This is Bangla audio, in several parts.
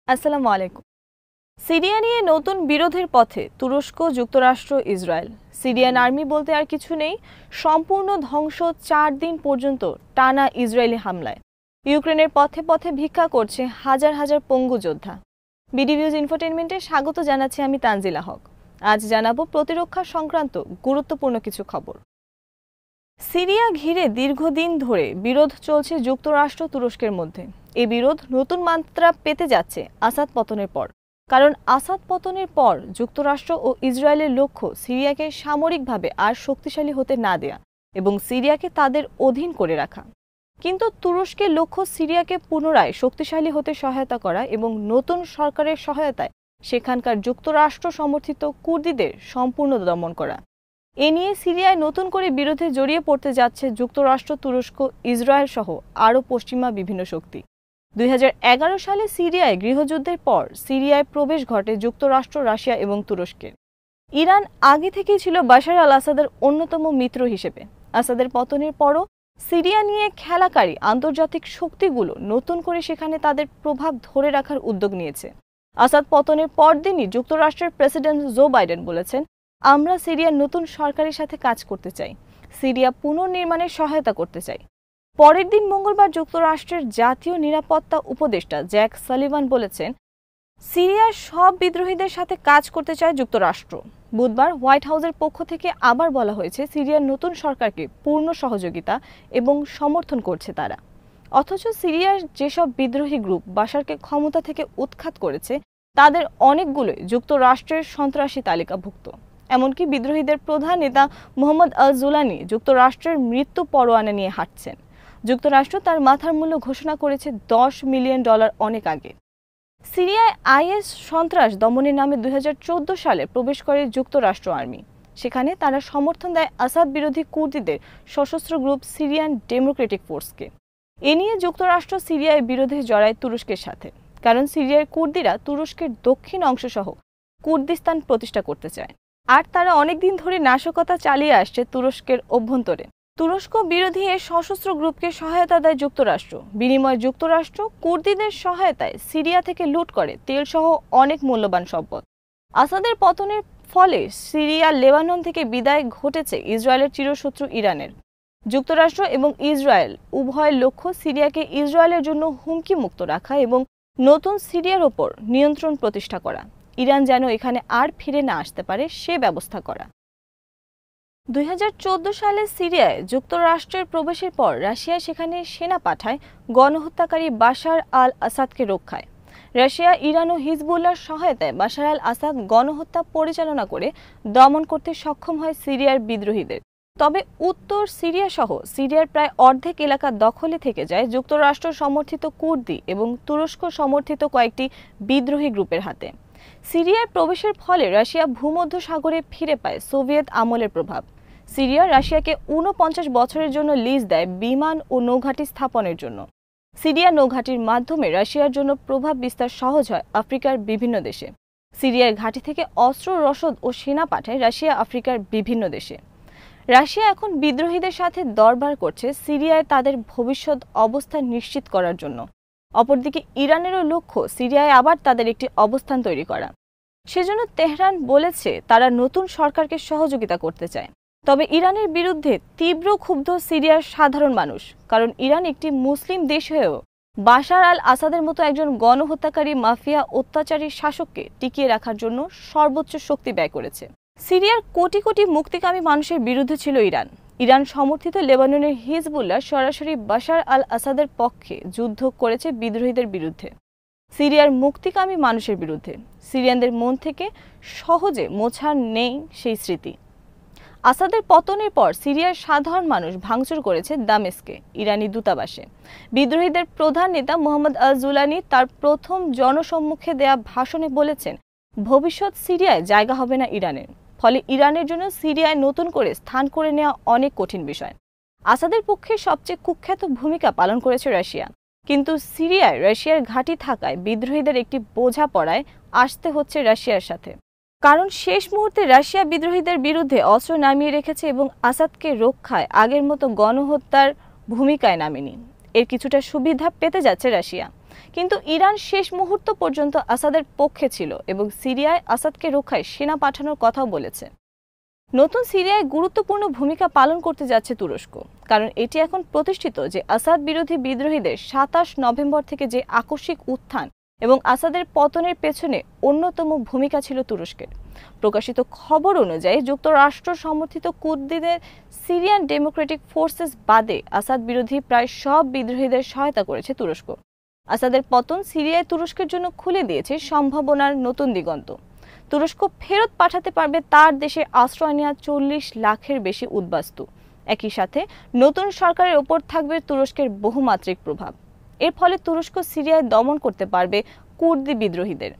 আসসালামু আলাইকুম। সিরিয়া নিয়ে নতুন বিরোধের পথে তুরস্ক, যুক্তরাষ্ট্র, ইসরায়েল। সিরিয়ান আর্মি বলতে আর কিছু নেই, সম্পূর্ণ ধ্বংস ৪ দিন পর্যন্ত টানা ইসরায়েলি হামলায়। ইউক্রেনের পথে পথে ভিক্ষা করছে হাজার হাজার পঙ্গু যোদ্ধা। বিডিভিউজ ইনফোটেইনমেন্টে স্বাগত জানাচ্ছি আমি তানজিলা হক। আজ জানাবো প্রতিরক্ষা সংক্রান্ত গুরুত্বপূর্ণ কিছু খবর। সিরিয়া ঘিরে দীর্ঘদিন ধরে বিরোধ চলছে যুক্তরাষ্ট্র তুরস্কের মধ্যে। এই বিরোধ নতুন মাত্রা পেতে যাচ্ছে আসাদ পতনের পর। কারণ আসাদ পতনের পর যুক্তরাষ্ট্র ও ইসরায়েলের লক্ষ্য সিরিয়াকে সামরিকভাবে আর শক্তিশালী হতে না দেয়া এবং সিরিয়াকে তাদের অধীন করে রাখা। কিন্তু তুরস্কের লক্ষ্য সিরিয়াকে পুনরায় শক্তিশালী হতে সহায়তা করা এবং নতুন সরকারের সহায়তায় সেখানকার যুক্তরাষ্ট্র সমর্থিত কুর্দিদের সম্পূর্ণ দমন করা। এ নিয়ে সিরিয়ায় নতুন করে বিরোধে জড়িয়ে পড়তে যাচ্ছে যুক্তরাষ্ট্র, তুরস্ক, ইসরায়েল সহ আরও পশ্চিমা বিভিন্ন শক্তি। ২০১১ সালে সিরিয়ায় গৃহযুদ্ধের পর সিরিয়ায় প্রবেশ ঘটে যুক্তরাষ্ট্র, রাশিয়া এবং তুরস্কের। ইরান আগে থেকেই ছিল বাশার আল আসাদের অন্যতম মিত্র হিসেবে। আসাদের পতনের পরও সিরিয়া নিয়ে খেলাকারী আন্তর্জাতিক শক্তিগুলো নতুন করে সেখানে তাদের প্রভাব ধরে রাখার উদ্যোগ নিয়েছে। আসাদ পতনের পরদিনই যুক্তরাষ্ট্রের প্রেসিডেন্ট জো বাইডেন বলেছেন, আমরা সিরিয়ার নতুন সরকারের সাথে কাজ করতে চাই, সিরিয়া পুনর্নির্মাণের সহায়তা করতে চাই। পরের দিন মঙ্গলবার যুক্তরাষ্ট্রের জাতীয় নিরাপত্তা উপদেষ্টা জ্যাক সালিভান বলেছেন, সিরিয়ার সব বিদ্রোহীদের সাথে কাজ করতে চায় যুক্তরাষ্ট্র। বুধবার হোয়াইট হাউসের পক্ষ থেকে আবার বলা হয়েছে, সিরিয়ার নতুন সরকারকে পূর্ণ সহযোগিতা এবং সমর্থন করছে তারা। অথচ সিরিয়ার যেসব বিদ্রোহী গ্রুপ বাশারকে ক্ষমতা থেকে উৎখাত করেছে তাদের অনেকগুলোই যুক্তরাষ্ট্রের সন্ত্রাসী তালিকাভুক্ত। এমনকি বিদ্রোহীদের প্রধান নেতা মোহাম্মদ আল জুলানি যুক্তরাষ্ট্রের মৃত্যু পরোয়ানা নিয়ে হাঁটছেন। যুক্তরাষ্ট্র তার মাথার মূল্য ঘোষণা করেছে $10 মিলিয়ন অনেক আগে। সিরিয়ায় আইএস সন্ত্রাস দমনের নামে ২০১৪ সালে প্রবেশ করে যুক্তরাষ্ট্র আর্মি। সেখানে তারা সমর্থন দেয় আসাদ বিরোধী কুর্দিদের সশস্ত্র গ্রুপ সিরিয়ান ডেমোক্রেটিক ফোর্সকে। এ নিয়ে যুক্তরাষ্ট্র সিরিয়ায় বিরোধে জড়ায় তুরস্কের সাথে, কারণ সিরিয়ার কুর্দিরা তুরস্কের দক্ষিণ অংশসহ কুর্দিস্তান প্রতিষ্ঠা করতে চায়। আর তারা অনেকদিন ধরে নাশকতা চালিয়ে আসছে তুরস্কের অভ্যন্তরে। তুরস্ক বিরোধী এ সশস্ত্র গ্রুপকে সহায়তা দেয় যুক্তরাষ্ট্র। বিনিময়ে যুক্তরাষ্ট্র কুর্দিদের সহায়তায় সিরিয়া থেকে লুট করে তেলসহ অনেক মূল্যবান সম্পদ। আসাদের পতনের ফলে সিরিয়া, লেবানন থেকে বিদায় ঘটেছে ইসরায়েলের চিরশত্রু ইরানের। যুক্তরাষ্ট্র এবং ইসরায়েল উভয়ের লক্ষ্য সিরিয়াকে ইসরায়েলের জন্য হুমকি মুক্ত রাখা এবং নতুন সিরিয়ার ওপর নিয়ন্ত্রণ প্রতিষ্ঠা করা। ইরান যেন এখানে আর ফিরে না আসতে পারে সে ব্যবস্থা করা। ২০১৪ সালে সিরিয়ায় যুক্তরাষ্ট্রের প্রবেশের পর রাশিয়া সেখানে সেনা পাঠায় গণহত্যাকারী বাশার আল আসাদকে রক্ষায়। রাশিয়া, ইরান ও হিজবুল্লাহর সহায়তায় বাশার আল আসাদ গণহত্যা পরিচালনা করে দমন করতে সক্ষম হয় সিরিয়ার বিদ্রোহীদের। তবে উত্তর সিরিয়া সহ সিরিয়ার প্রায় অর্ধেক এলাকা দখলে থেকে যায় যুক্তরাষ্ট্র সমর্থিত কুর্দি এবং তুরস্ক সমর্থিত কয়েকটি বিদ্রোহী গ্রুপের হাতে। সিরিয়ায় প্রবেশের ফলে রাশিয়া ভূমধ্যসাগরে ফিরে পায় সোভিয়েত আমলের প্রভাব। সিরিয়া রাশিয়াকে ৪৯ বছরের জন্য লিজ দেয় বিমান ও নৌঘাঁটি স্থাপনের জন্য। সিরিয়া নৌঘাঁটির মাধ্যমে রাশিয়ার জন্য প্রভাব বিস্তার সহজ হয় আফ্রিকার বিভিন্ন দেশে। সিরিয়ার ঘাঁটি থেকে অস্ত্র, রসদ ও সেনা পাঠায় রাশিয়া আফ্রিকার বিভিন্ন দেশে। রাশিয়া এখন বিদ্রোহীদের সাথে দরবার করছে সিরিয়ায় তাদের ভবিষ্যৎ অবস্থান নিশ্চিত করার জন্য। অপরদিকে ইরানেরও লক্ষ্য সিরিয়ায় আবার তাদের একটি অবস্থান তৈরি করা। সেজন্য তেহরান বলেছে তারা নতুন সরকারকে সহযোগিতা করতে চায়। তবে ইরানের বিরুদ্ধে তীব্র ক্ষুব্ধ সিরিয়ার সাধারণ মানুষ, কারণ ইরান একটি মুসলিম দেশ হয়েও বাশার আল আসাদের মতো একজন গণহত্যাকারী মাফিয়া অত্যাচারী শাসককে টিকিয়ে রাখার জন্য সর্বোচ্চ শক্তি ব্যয় করেছে। সিরিয়ার কোটি কোটি মুক্তিকামী মানুষের বিরুদ্ধে ছিল ইরান। ইরান সমর্থিত লেবাননের হিজবুল্লাহ সরাসরি বাশার আল আসাদের পক্ষে যুদ্ধ করেছে বিদ্রোহীদের বিরুদ্ধে, সিরিয়ার মুক্তিকামী মানুষের বিরুদ্ধে। সিরিয়ানদের মন থেকে সহজে মোছা নেই সেই স্মৃতি। আসাদের পতনের পর সিরিয়ার সাধারণ মানুষ ভাঙচুর করেছে দামেস্কে ইরানি দূতাবাসে। বিদ্রোহীদের প্রধান নেতা মোহাম্মদ আল জুলানি তার প্রথম জনসম্মুখে দেয়া ভাষণে বলেছেন, ভবিষ্যৎ সিরিয়ায় জায়গা হবে না ইরানের। ফলে ইরানের জন্য সিরিয়ায় নতুন করে স্থান করে নেওয়া অনেক কঠিন বিষয়। আসাদের পক্ষে সবচেয়ে কুখ্যাত ভূমিকা পালন করেছে রাশিয়া। কিন্তু সিরিয়ায় রাশিয়ার ঘাঁটি থাকায় বিদ্রোহীদের একটি বোঝা পড়ায় আসতে হচ্ছে রাশিয়ার সাথে। কারণ শেষ মুহূর্তে রাশিয়া বিদ্রোহীদের বিরুদ্ধে অস্ত্র নামিয়ে রেখেছে এবং আসাদকে রক্ষায় আগের মতো গণহত্যার ভূমিকায় নামেনি। এর কিছুটা সুবিধা পেতে যাচ্ছে রাশিয়া। কিন্তু ইরান শেষ মুহূর্ত পর্যন্ত আসাদের পক্ষে ছিল এবং সিরিয়ায় আসাদকে রক্ষায় সেনা পাঠানোর কথাও বলেছে। নতুন সিরিয়ায় গুরুত্বপূর্ণ ভূমিকা পালন করতে যাচ্ছে তুরস্ক, কারণ এটি এখন প্রতিষ্ঠিত যে আসাদ বিরোধী বিদ্রোহীদের ২৭ নভেম্বর থেকে যে আকস্মিক উত্থান এবং আসাদের পতনের পেছনে অন্যতম ভূমিকা ছিল তুরস্কের। প্রকাশিত খবর অনুযায়ী যুক্তরাষ্ট্র সমর্থিত কুর্দিদের সিরিয়ান ডেমোক্রেটিক ফোর্সেস বাদে আসাদ বিরোধী প্রায় সব বিদ্রোহীদের সহায়তা করেছে তুরস্ক। আসাদের পতন সিরিয়ায় তুরস্কের জন্য খুলে দিয়েছে সম্ভাবনার নতুন দিগন্ত। তুরস্ক ফেরত পাঠাতে পারবে তার দেশে আশ্রয় নেওয়া ৪০ লাখের বেশি উদ্বাস্তু। একই সাথে নতুন সরকারের ওপর থাকবে তুরস্কের বহুমাত্রিক প্রভাব। এর ফলে তুরস্ক সিরিয়ায় দমন করতে পারবে কুর্দি বিদ্রোহীদের।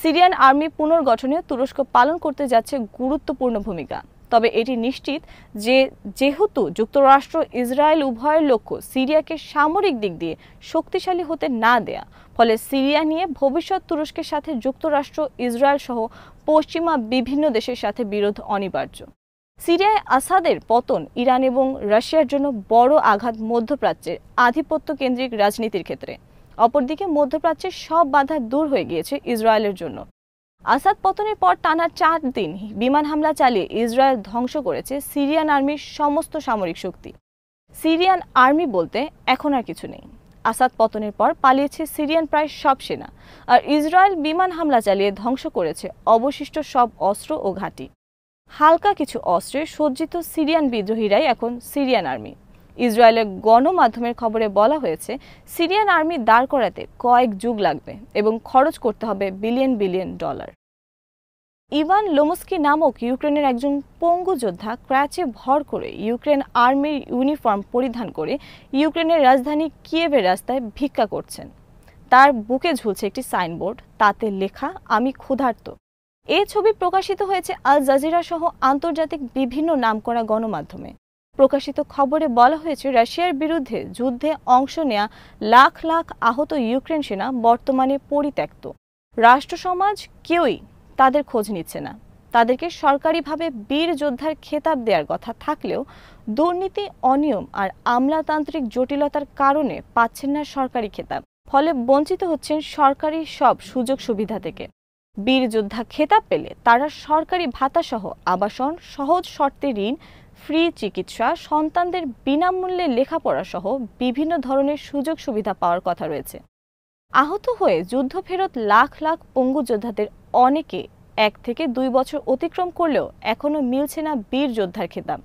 সিরিয়ান আর্মি পুনর্গঠনেও তুরস্ক পালন করতে যাচ্ছে গুরুত্বপূর্ণ ভূমিকা। তবে এটি নিশ্চিত যে যেহেতু যুক্তরাষ্ট্র ইসরায়েল উভয়ের লক্ষ্য সিরিয়াকে সামরিক দিক দিয়ে শক্তিশালী হতে না দেয়া, ফলে সিরিয়া নিয়ে ভবিষ্যৎ তুরস্কের সাথে যুক্তরাষ্ট্র ইসরায়েল সহ পশ্চিমা বিভিন্ন দেশের সাথে বিরোধ অনিবার্য। সিরিয়ায় আসাদের পতন ইরান এবং রাশিয়ার জন্য বড় আঘাত মধ্যপ্রাচ্যের আধিপত্য কেন্দ্রিক রাজনীতির ক্ষেত্রে। অপরদিকে মধ্যপ্রাচ্যের সব বাধা দূর হয়ে গিয়েছে ইসরায়েলের জন্য। আসাদ পতনের পর টানা ৪ দিন বিমান হামলা চালিয়ে ইসরায়েল ধ্বংস করেছে সিরিয়ান আর্মির সমস্ত সামরিক শক্তি। সিরিয়ান আর্মি বলতে এখন আর কিছু নেই। আসাদ পতনের পর পালিয়েছে সিরিয়ান প্রায় সব সেনা, আর ইসরায়েল বিমান হামলা চালিয়ে ধ্বংস করেছে অবশিষ্ট সব অস্ত্র ও ঘাঁটি। হালকা কিছু অস্ত্রে সজ্জিত সিরিয়ান বিদ্রোহীরাই এখন সিরিয়ান আর্মি। ইসরায়েলের গণমাধ্যমের খবরে বলা হয়েছে সিরিয়ান আর্মি দাঁড় করাতে কয়েক যুগ লাগবে এবং খরচ করতে হবে বিলিয়ন বিলিয়ন ডলার। ইভান লোমস্কি নামক ইউক্রেনের একজন পঙ্গু যোদ্ধা ক্র্যাচে ভর করে ইউক্রেন আর্মির ইউনিফর্ম পরিধান করে ইউক্রেনের রাজধানী কিয়েভের রাস্তায় ভিক্ষা করছেন। তার বুকে ঝুলছে একটি সাইনবোর্ড, তাতে লেখা আমি ক্ষুধার্ত। এই ছবি প্রকাশিত হয়েছে আল জাজিরা সহ আন্তর্জাতিক বিভিন্ন নামকরা গণমাধ্যমে। প্রকাশিত খবরে বলা হয়েছে রাশিয়ার বিরুদ্ধে যুদ্ধে অংশ নেয়া লাখ লাখ আহত ইউক্রেন সেনা বর্তমানে পরিত্যক্ত। রাষ্ট্র সমাজ কেউই তাদের খোঁজ নিচ্ছে না। তাদেরকে সরকারিভাবে বীর যোদ্ধার খেতাব দেওয়ার কথা থাকলেও দুর্নীতি, অনিয়ম আর আমলাতান্ত্রিক জটিলতার কারণে পাচ্ছেন না সরকারি খেতাব। ফলে বঞ্চিত হচ্ছেন সরকারি সব সুযোগ সুবিধা থেকে। বীর যোদ্ধা খেতাব পেলে তারা সরকারি ভাতা সহ আবাসন, সহজ শর্তে ঋণ, ফ্রি চিকিৎসা, সন্তানদের বিনামূল্যে লেখাপড়া সহ বিভিন্ন ধরনের সুযোগ সুবিধা পাওয়ার কথা রয়েছে। আহত হয়ে যুদ্ধ ফেরত লাখ লাখ পঙ্গু যোদ্ধাদের অনেকে ১ থেকে ২ বছর অতিক্রম করলেও এখনো মিলছে না বীর যোদ্ধার খেতাব।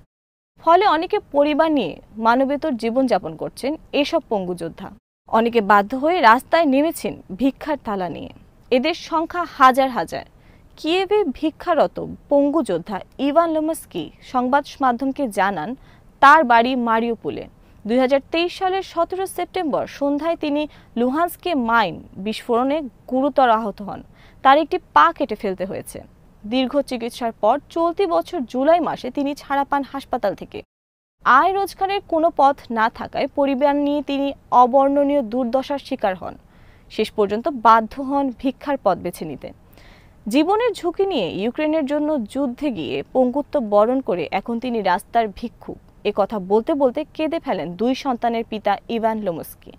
ফলে অনেকে পরিবার নিয়ে মানবেতর জীবনযাপন করছেন এসব পঙ্গু যোদ্ধা। অনেকে বাধ্য হয়ে রাস্তায় নেমেছেন ভিক্ষার থালা নিয়ে। এদের সংখ্যা হাজার হাজার। কিয়েভে ভিক্ষারত পঙ্গু যোদ্ধা ইভান লোমস্কি সংবাদ মাধ্যমকে জানান তার বাড়ি মারিউপোলে। ২০২৩ সালের ১৭ সেপ্টেম্বর সন্ধ্যায় তিনি লুহান্স্কে মাইন বিস্ফোরণে গুরুতর আহত হন। তার একটি পা কেটে ফেলতে হয়েছে। দীর্ঘ চিকিৎসার পর চলতি বছর জুলাই মাসে তিনি ছাড়া পান হাসপাতাল থেকে। আয় রোজগারের কোনো পথ না থাকায় পরিবার নিয়ে তিনি অবর্ণনীয় দুর্দশার শিকার হন। শেষ পর্যন্ত বাধ্য হন ভিক্ষার পথ বেছে নিতে। জীবনের ঝুঁকি নিয়ে ইউক্রেনের জন্য যুদ্ধে গিয়ে পঙ্গুত্ব বরণ করে এখন তিনি রাস্তার ভিক্ষুক। কথা বলতে বলতে কেঁদে ফেলেন ২ সন্তানের পিতা ইভান লোমস্কি।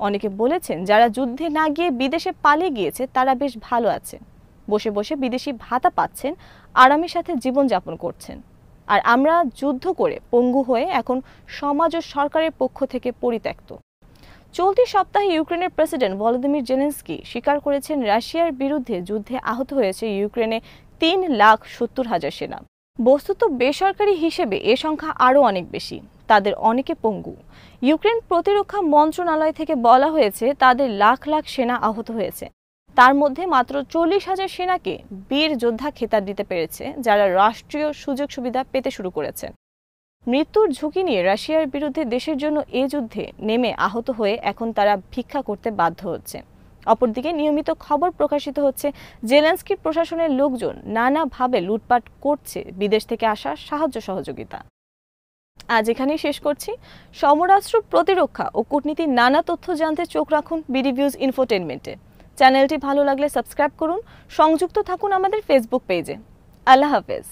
অনেকে বলেছেন যারা যুদ্ধে না গিয়ে বিদেশে পালিয়ে গিয়েছে তারা বেশ ভালো আছে, বসে বসে বিদেশি ভাতা পাচ্ছেন, আরামের সাথে জীবনযাপন করছেন। আর আমরা যুদ্ধ করে পঙ্গু হয়ে এখন সমাজ ও সরকারের পক্ষ থেকে পরিত্যক্ত। চলতি সপ্তাহে ইউক্রেনের প্রেসিডেন্ট ভলোদিমির জেলেনস্কি স্বীকার করেছেন রাশিয়ার বিরুদ্ধে যুদ্ধে আহত হয়েছে ইউক্রেনে ৩,৭০,০০০ সেনা। বস্তুত বেসরকারি হিসেবে এ সংখ্যা আরও অনেক বেশি। তাদের অনেকে পঙ্গু। ইউক্রেন প্রতিরক্ষা মন্ত্রণালয় থেকে বলা হয়েছে তাদের লাখ লাখ সেনা আহত হয়েছে। তার মধ্যে মাত্র ৪০,০০০ সেনাকে বীর যোদ্ধা খেতাব দিতে পেরেছে, যারা রাষ্ট্রীয় সুযোগ সুবিধা পেতে শুরু করেছে। মৃত্যুর ঝুঁকি নিয়ে রাশিয়ার বিরুদ্ধে দেশের জন্য এ যুদ্ধে নেমে আহত হয়ে এখন তারা ভিক্ষা করতে বাধ্য হচ্ছে। অপরদিকে নিয়মিত খবর প্রকাশিত হচ্ছে জেলেনস্কি প্রশাসনের লোকজন নানাভাবে লুটপাট করছে বিদেশ থেকে আসা সাহায্য সহযোগিতা। আজ এখানেই শেষ করছি। সমরাস্ত্র, প্রতিরক্ষা ও কূটনীতির নানা তথ্য জানতে চোখ রাখুন বিডিভিউজ ইনফোটেইনমেন্টে। চ্যানেলটি ভালো লাগলে সাবস্ক্রাইব করুন। সংযুক্ত থাকুন আমাদের ফেসবুক পেজে। আল্লাহ হাফেজ।